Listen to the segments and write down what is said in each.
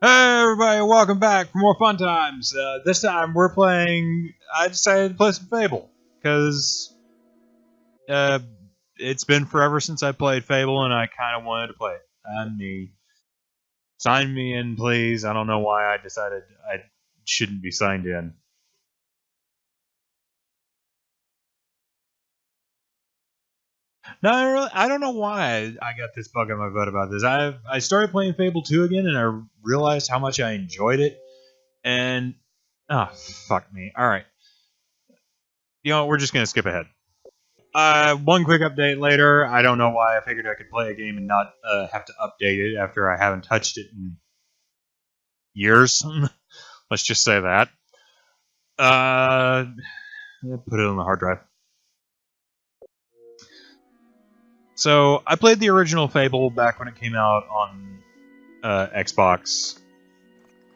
Hey everybody, welcome back for more Funtimes. This time we're playing. I decided to play some Fable because it's been forever since I played Fable, and I kind of wanted to play it. And sign me in, please. I don't know why I decided I shouldn't be signed in. No, I don't know why I got this bug in my butt about this. I started playing Fable 2 again, and I realized how much I enjoyed it. And fuck me. All right. You know, we're just gonna skip ahead. One quick update later. I don't know why I figured I could play a game and not have to update it after I haven't touched it in years. Let's just say that. Put it on the hard drive. So I played the original Fable back when it came out on Xbox,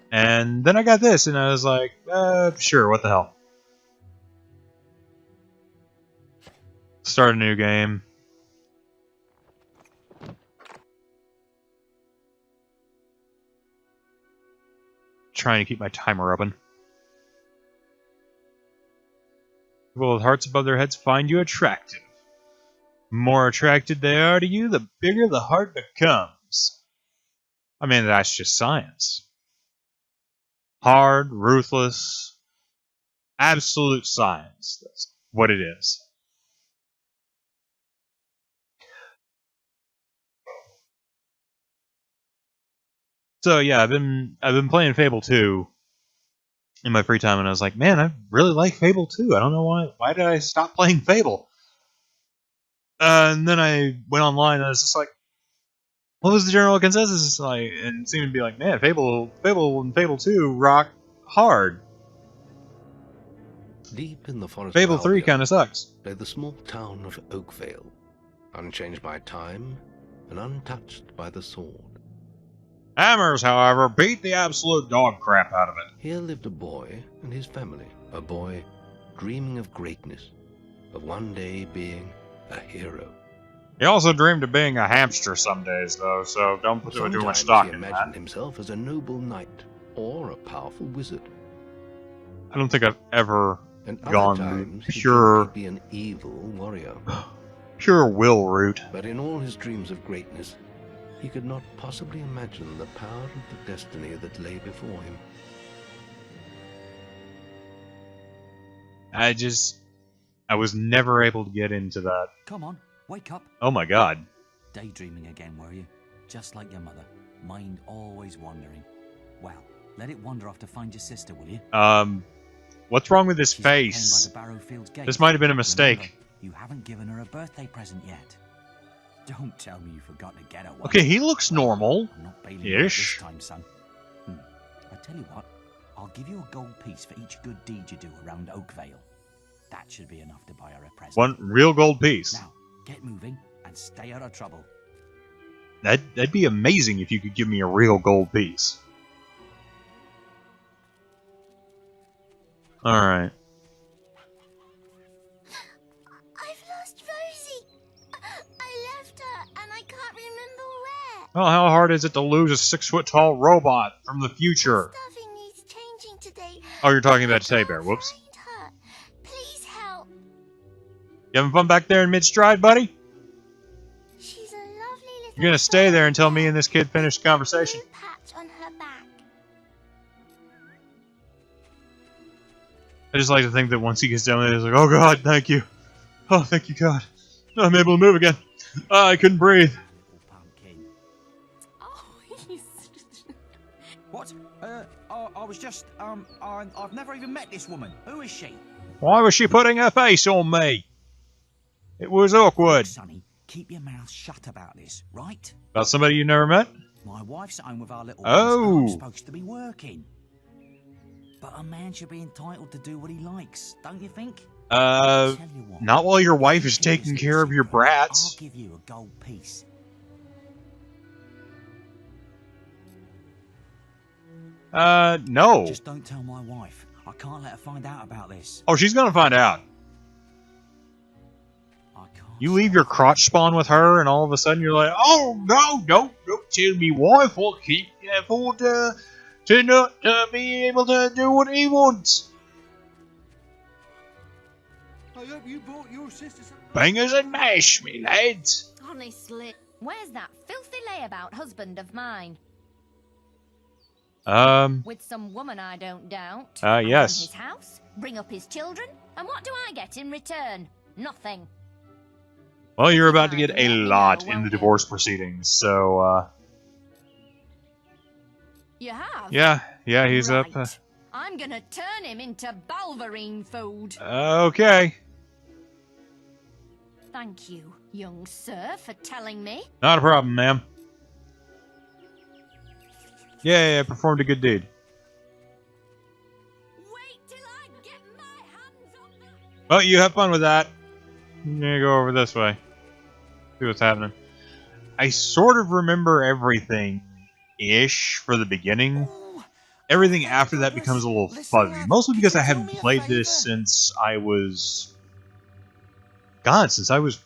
and then I got this, and I was like, sure, what the hell. Start a new game. Trying to keep my timer open. People with hearts above their heads find you attractive. The more attracted they are to you, the bigger the heart becomes. I mean, that's just science. Hard, ruthless, absolute science. That's what it is. So yeah, I've been playing Fable 2 in my free time, and I was like, man, I really like Fable 2. I don't know why. Why did I stop playing Fable? And then I went online, and I was just like, what was the general consensus like? And it seemed to be like, man, Fable and Fable 2 rock hard. Deep in the forest Fable 3 kind of sucks. Lay the small town of Oakvale, unchanged by time and untouched by the sword. Hammers, however, beat the absolute dog crap out of it. Here lived a boy and his family, a boy dreaming of greatness, of one day being a hero. He also dreamed of being a hamster some days, though, so don't put too much stock in that. He imagined himself as a noble knight or a powerful wizard. I don't think I've ever gone pure be an evil warrior. Pure will route. But in all his dreams of greatness, he could not possibly imagine the power of the destiny that lay before him. I was never able to get into that. Come on, wake up. Oh my god. Daydreaming again, were you? Just like your mother. Mind always wandering. Well, let it wander off to find your sister, will you? What's wrong with his She's face? by the Barrowfields gate. This might have been a mistake. Remember, you haven't given her a birthday present yet. Don't tell me you forgot to get her one. Okay, he looks normal. I'm not bailing you Ish. this time, son. I tell you what, I'll give you a gold piece for each good deed you do around Oakvale. That should be enough to buy her a present. One real gold piece. Now, get moving and stay out of trouble. That'd be amazing if you could give me a real gold piece. Alright. I've lost Rosie. I left her and I can't remember where. Well, how hard is it to lose a 6-foot-tall robot from the future? Stuffing needs changing today. Oh, you're talking about Teddy Bear. Whoops. Find her. Please help. You having fun back there in Midstride, buddy? She's a lovely little. You're gonna stay there until me and this kid finish the conversation. Patch on her back. I just like to think that once he gets down there, he's like, oh god, thank you. Oh, thank you, God. I'm able to move again. I couldn't breathe. Pumpkin. Oh, he's. What? I was just, I've never even met this woman. Who is she? Why was she putting her face on me? It was awkward. Sonny, keep your mouth shut about this, right? About somebody you never met? My wife's at home with our little Oh. ones, and I'm supposed to be working. But a man should be entitled to do what he likes, don't you think? Tell you what, Not while your wife is taking care of your brats. I'll give you a gold piece. No. Just don't tell my wife. I can't let her find out about this. Oh, she's gonna find out. I can't. You leave your crotch spawn with her, and all of a sudden you're like, oh, no, don't tell me wife, I can't afford to not be able to do what he wants. I hope you bought your sister some... Bangers and mash, me lads. Honestly, where's that filthy layabout husband of mine? Yes. With some woman, I don't doubt. I run Yes. his house, bring up his children, and what do I get in return? Nothing. Well, you're about to get a Let me lot know, in the won't you? divorce proceedings, so, You have? yeah, he's up. Right. I'm gonna turn him into balverine food. Okay. Thank you, young sir, for telling me. Not a problem, ma'am. Yeah, performed a good deed. Wait till I get my hands on that. Well, you have fun with that. I'm gonna go over this way. See what's happening. I sort of remember everything-ish for the beginning. Everything after that becomes a little fuzzy. Mostly because I haven't played this since I was... God, since I was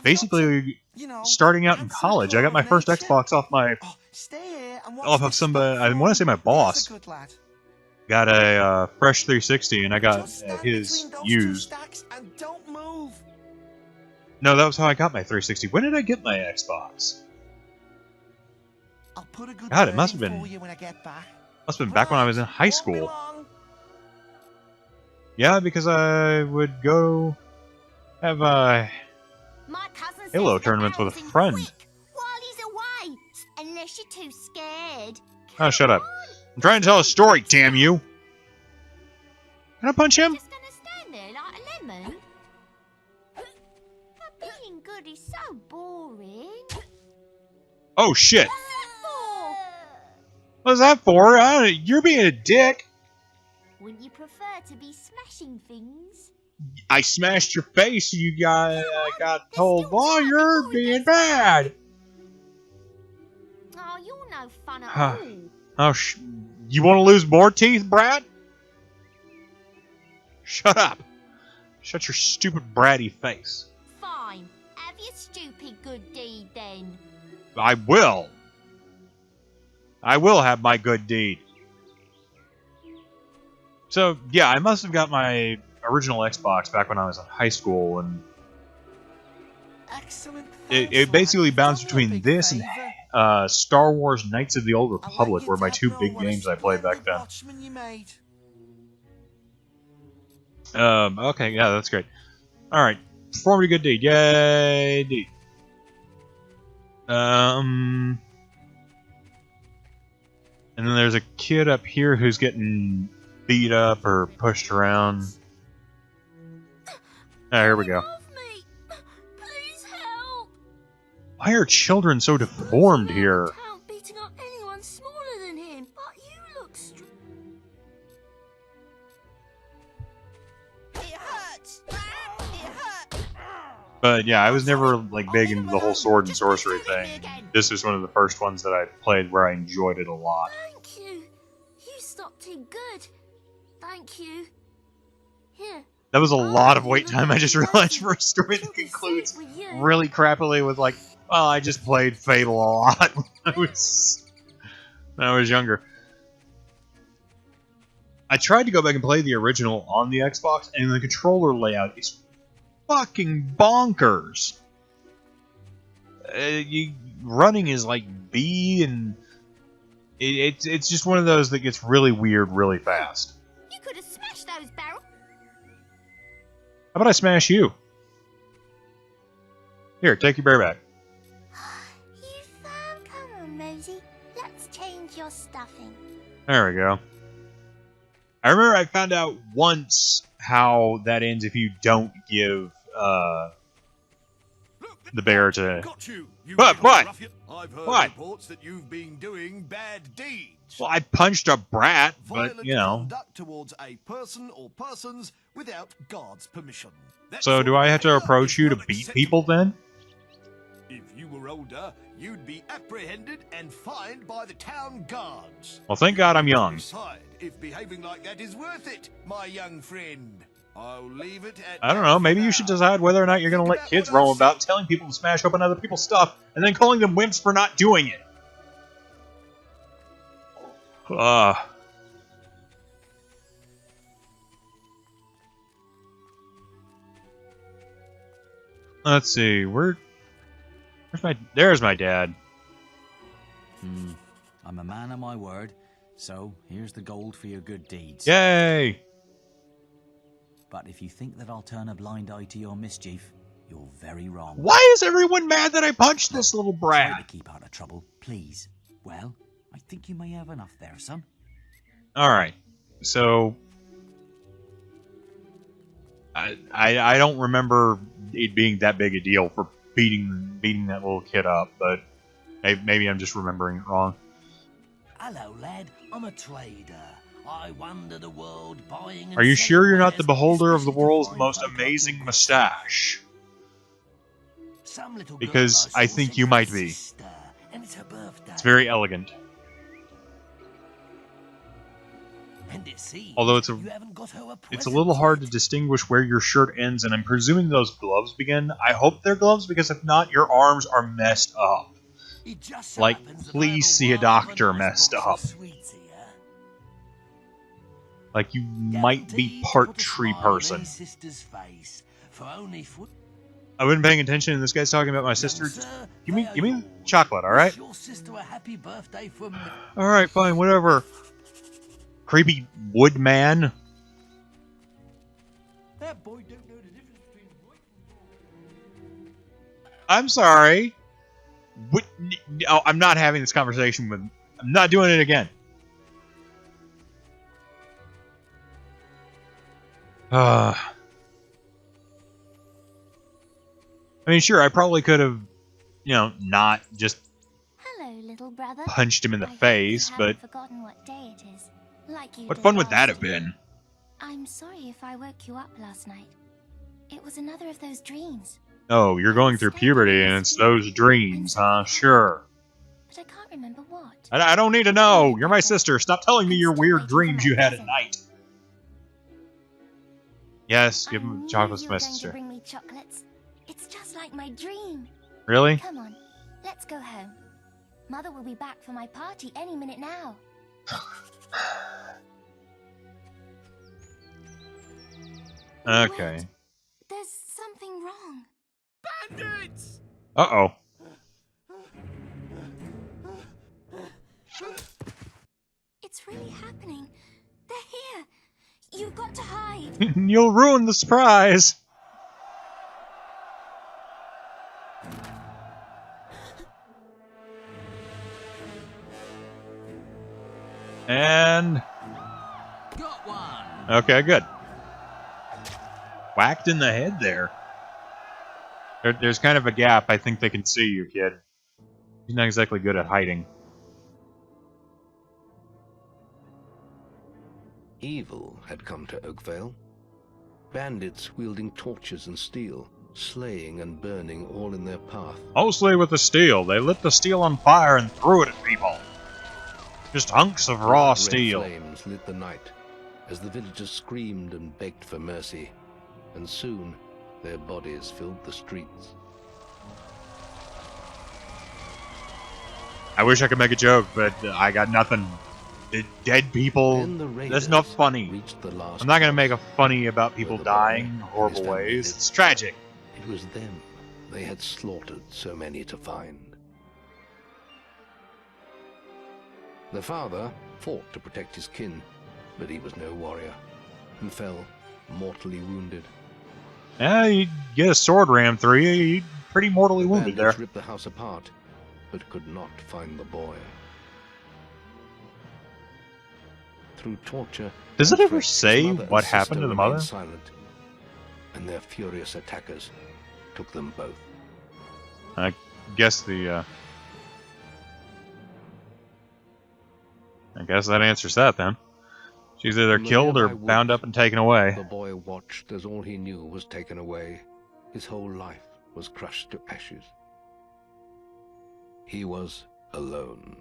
basically starting out in college. I got my first Xbox off of somebody. I want to say my boss. Got a fresh 360, and I got his used. No, that was how I got my 360. When did I get my Xbox? God, it must have been back when I was in high school. Yeah, because I would go have My cousin Halo says the tournaments with a barrel's in friend. quick while he's away, unless you're too scared. Oh, shut up. I'm trying to tell a story, damn you. Can I punch him? Just gonna stand there like a lemon. But being good is so boring. Oh, shit. Oh, What's that for? You're being a dick. wouldn't you prefer to be smashing things? I smashed your face, you got told, oh, you're being bad. Oh, you're no fun at all. Oh, you want to lose more teeth, Brad? Shut up. Shut your stupid bratty face. Fine. Have your stupid good deed then. I will. I will have my good deed. So, yeah, I must have got my original Xbox back when I was in high school, and it basically bounced between this and Star Wars Knights of the Old Republic were my two big games I played back then. Okay, yeah, that's great. Alright, performed a good deed. Yay, deed. And then there's a kid up here who's getting beat up or pushed around. Ah, here we go. Love me. Please help. Why are children so deformed here? Count beating up anyone smaller than him, but you look It hurts. It hurts. But yeah, I was never like big into the whole sword and sorcery thing. This was one of the first ones that I played where I enjoyed it a lot. Thank you. You stopped it good. Thank you. Here. That was a lot of wait time, I just realized, for a story that concludes really crappily with like, well, I just played Fable a lot when I was younger. I tried to go back and play the original on the Xbox, and the controller layout is fucking bonkers. Running is like B, and it's just one of those that gets really weird really fast. You could have smashed those barrels. How about I smash you? Here, take your bear back. You found. Come on, Mosey. Let's change your stuffing. There we go. I remember I found out once how that ends if you don't give the bear to... Got you, What? What? ruffian. I've heard What? reports that you've been doing bad deeds. Well, I punched a brat, Violent but, you know... conduct towards a person or persons without guard's permission. That So sort do of I have to behaviour approach is you to not beat acceptable. people then? If you were older, you'd be apprehended and fined by the town guards. Well, thank God I'm young. Decide if behaving like that is worth it, my young friend. I'll leave it at I don't know, maybe you should decide whether or not you're going to let kids roam about telling people to smash open other people's stuff and then calling them wimps for not doing it. Let's see, there's my dad. I'm a man of my word, so here's the gold for your good deeds. Yay! But if you think that I'll turn a blind eye to your mischief, you're very wrong. Why is everyone mad that I punched this little Try brat? to keep out of trouble, please. Well, I think you may have enough there, son. Alright, so... I don't remember it being that big a deal for beating that little kid up, but maybe I'm just remembering it wrong. Hello, lad. I'm a trader. I wander the world buying and Are you sure you're not selling the beholder of the wares, especially to world's find most folk like amazing your mustache? Some little girl Because I saw think sent you her might be. sister, and it's her birthday. It's very elegant. And it seems Although you haven't got her a it's a present little hard to yet. distinguish where your shirt ends, and I'm presuming those gloves begin. I hope they're gloves, because if not, your arms are messed up. It just so Like, happens that I please have see a rather doctor nice messed box up. of sweets here. Like, you might be Guaranteed to part put a tree smile on person. any sister's face for only I've been paying attention, and this guy's talking about my sister. Young Just sir, give me they are give me yours. chocolate, alright? Wish your sister a happy birthday from me. Alright, fine, whatever. Creepy woodman. That boy don't know the difference between white and black. I'm sorry. What? No, I'm not having this conversation with... I'm not doing it again. I mean, sure, I probably could have, not just Hello, little brother. punched him in the I hope face, you but haven't forgotten what day it is. Like you what did fun would that last have been? I'm sorry if I woke you up last night. It was another of those dreams. Oh, you're going through puberty and it's those dreams, huh? Sure. But I can't remember what. I don't need to know. You're my sister. Stop telling me your weird dreams you had at night. Yes, give him chocolates to my going to sister. bring me chocolates. It's just like my dream. Really? Come on, let's go home. Mother will be back for my party any minute now. Okay. Wait, there's something wrong. Bandits! Uh-oh. It's really happening. They're here. You've got to hide. You'll ruin the surprise. And... Got one! okay, good. Whacked in the head there. There's kind of a gap. I think they can see you, kid. He's not exactly good at hiding. Evil had come to Oakvale. Bandits wielding torches and steel, slaying and burning all in their path. Mostly with the steel. They lit the steel on fire and threw it at people. Just hunks of raw Red steel. flames lit the night as the villagers screamed and begged for mercy, and soon their bodies filled the streets. I wish I could make a joke, but I got nothing. Dead people, Then the that's not raiders funny. reached the last I'm not going to make a house funny about people where the boy dying in and horrible his family ways. lived. It's tragic. It was them they had slaughtered so many to find. The father fought to protect his kin, but he was no warrior, and fell mortally wounded. Yeah, you get a sword ram through you, you're pretty mortally wounded there. Bandits ripped the house apart, but could not find the boy. Through torture, Does it and ever threats, his say mother and what sister happened to the remained mother? Silent, and their furious attackers took them both. I guess the, I guess that answers that then. She's either From the killed or nearby bound woods, up and taken away. The boy watched as all he knew was taken away. His whole life was crushed to ashes. He was alone.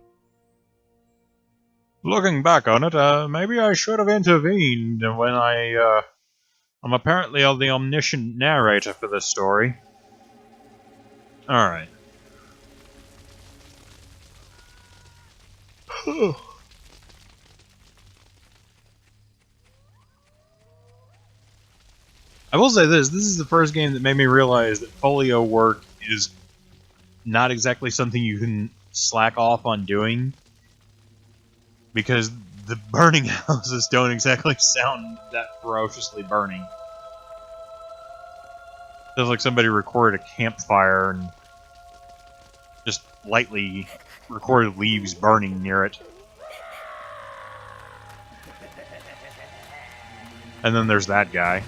Looking back on it, maybe I should have intervened when I'm apparently the omniscient narrator for this story. Alright. I will say this is the first game that made me realize that folio work is not exactly something you can slack off on doing, because the burning houses don't exactly sound that ferociously burning. Feels like somebody recorded a campfire and just lightly recorded leaves burning near it. And then there's that guy.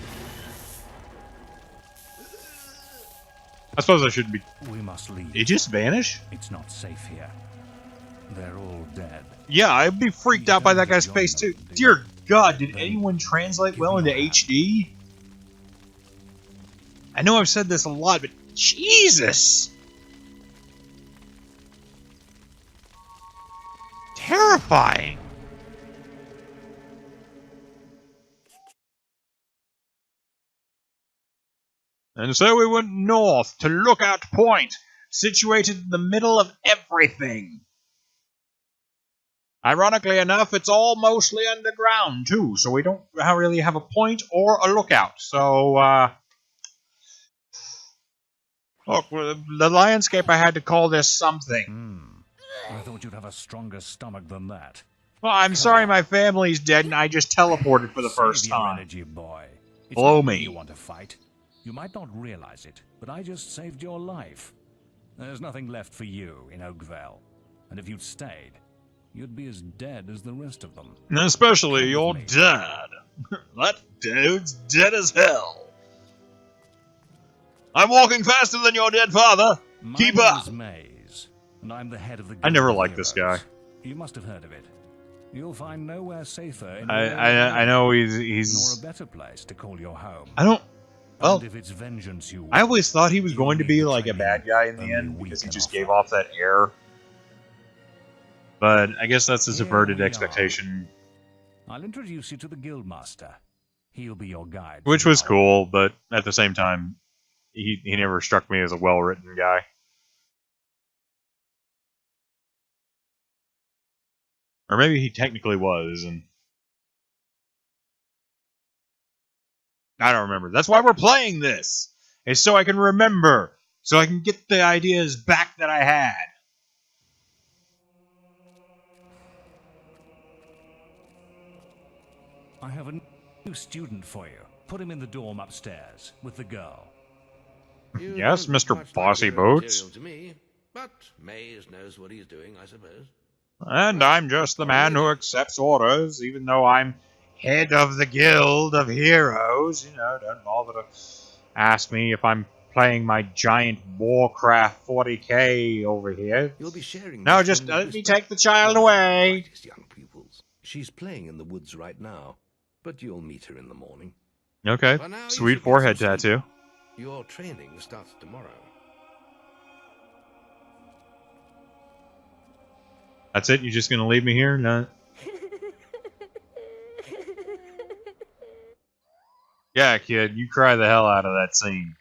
I suppose I shouldn't be... We must leave. Did he just vanish? It's not safe here. They're all dead. Yeah, I'd be freaked out by that guy's face too. Dear God, did anyone translate well into HD? I know I've said this a lot, but Jesus! Terrifying! And so we went north to Lookout Point, situated in the middle of everything. Ironically enough, it's all mostly underground, too, so we don't really have a point or a lookout. So, look, the Lionscape, I had to call this something. I thought you'd have a stronger stomach than that. Well, I'm sorry my family's dead and I just teleported for the first Save your time. energy, boy. It's Blow not me. You want to fight. You might not realize it, but I just saved your life. There's nothing left for you in Oakvale. And if you'd stayed, you'd be as dead as the rest of them. And especially Come your with me. dad. That dude's dead as hell. I'm walking faster than your dead father. My Keep name up. is Maze, and I'm the head of the I never Guild of liked this Heroes. guy. You must have heard of it. You'll find nowhere safer in I know nor he's a better place to call your home. I don't. Well, And if it's vengeance you I want, always thought he was you going to need be the like a training bad guy in the only end we because he can just offer. gave off that air. But I guess that's a Here subverted we are. expectation, I'll introduce you to the Guildmaster. He'll be your guide. which was now. cool. But at the same time, he never struck me as a well-written guy. Or maybe he technically was, and I don't remember. That's why we're playing this. It's so I can remember. So I can get the ideas back that I had. I have a new student for you. Put him in the dorm upstairs with the girl. You Yes, don't look Mr. much like Bossy hero Boots. material to me, but Maze knows what he's doing, I suppose. And I'm just the man who accepts orders, even though I'm head of the Guild of Heroes. You know, don't bother to ask me if I'm playing my giant Warcraft 40k over here. You'll be sharing. No, this just room let with me respect. take the child away. Brightest young pupils. She's playing in the woods right now, but you'll meet her in the morning. Okay, For now, you sweet should get forehead some sleep. tattoo. Your training starts tomorrow. That's it? You're just gonna leave me here? No. Yeah, kid, you cry the hell out of that scene.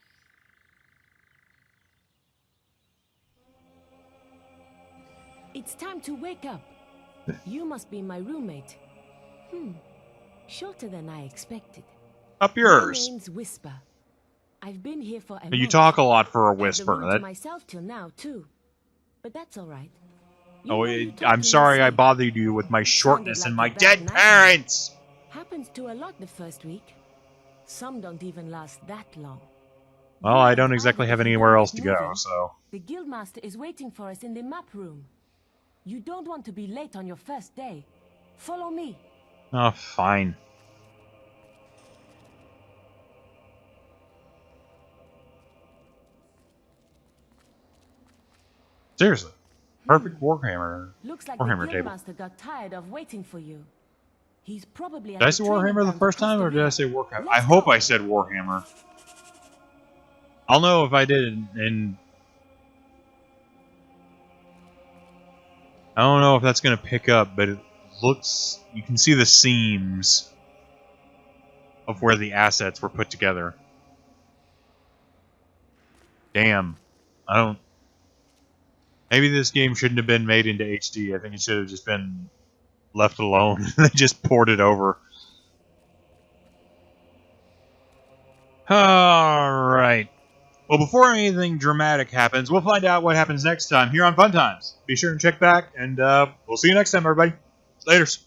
It's time to wake up. You must be my roommate. Shorter than I expected. Up My yours. name's Whisper. I've been here for a You month. talk a lot for a Had the whisper. room to That, myself till now too. But that's all right. You oh, know you talk I'm in sorry your I sleep. bothered you with my shortness like and my a bad dead nightmare. parents. Happens to a lot the first week. Some don't even last that long. Well, You I and don't exactly if have you anywhere don't else get to go, moving, so. The Guildmaster is waiting for us in the map room. You don't want to be late on your first day. Follow me. Oh, fine. Seriously. Perfect Warhammer. Looks like Warhammer the table. Guildmaster got tired of waiting for you. He's probably at Did I the say training Warhammer the grounds first across time, the or did I river. say Warhammer? I Let's hope go. I said Warhammer. I'll know if I did, and I don't know if that's going to pick up, but it looks... You can see the seams of where the assets were put together. Damn. I don't... Maybe this game shouldn't have been made into HD. I think it should have just been left alone. They just poured it over. Alright. Well, before anything dramatic happens, we'll find out what happens next time here on Funtimes. Be sure and check back, and we'll see you next time, everybody. Laters.